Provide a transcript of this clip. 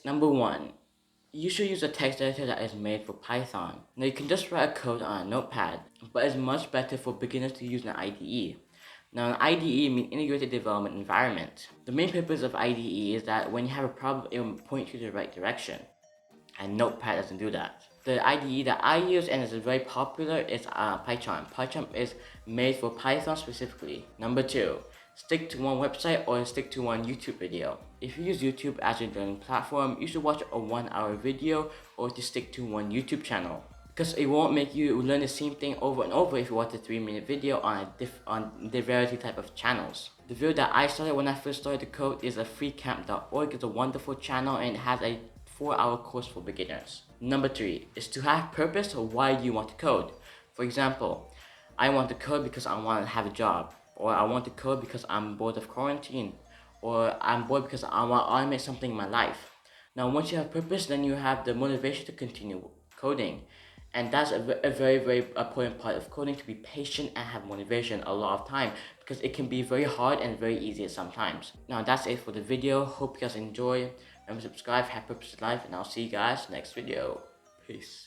Number 1. You should use a text editor that is made for Python. Now you can just write a code on a notepad, but it's much better for beginners to use an IDE. Now an IDE means Integrated Development Environment. The main purpose of IDE is that when you have a problem, it will point you to the right direction. And Notepad doesn't do that. The IDE that I use and is very popular is PyCharm. PyCharm is made for Python specifically. Number 2. Stick to one website or stick to one YouTube video. If you use YouTube as your learning platform, you should watch a 1-hour video or to stick to one YouTube channel. Because it won't make you learn the same thing over and over if you watch a 3-minute video on the variety type of channels. The video that I started when I first started to code is a freecamp.org. It's a wonderful channel and it has a 4-hour course for beginners. Number 3 is to have purpose of why you want to code. For example, I want to code because I want to have a job, or I want to code because I'm bored of quarantine, or I'm bored because I want to automate something in my life. Now once you have purpose, then you have the motivation to continue coding. And that's a very, very important part of coding, to be patient and have motivation a lot of time, because it can be very hard and very easy at sometimes. Now that's it for the video. Hope you guys enjoy. Remember to subscribe, have purpose in life, and I'll see you guys next video. Peace.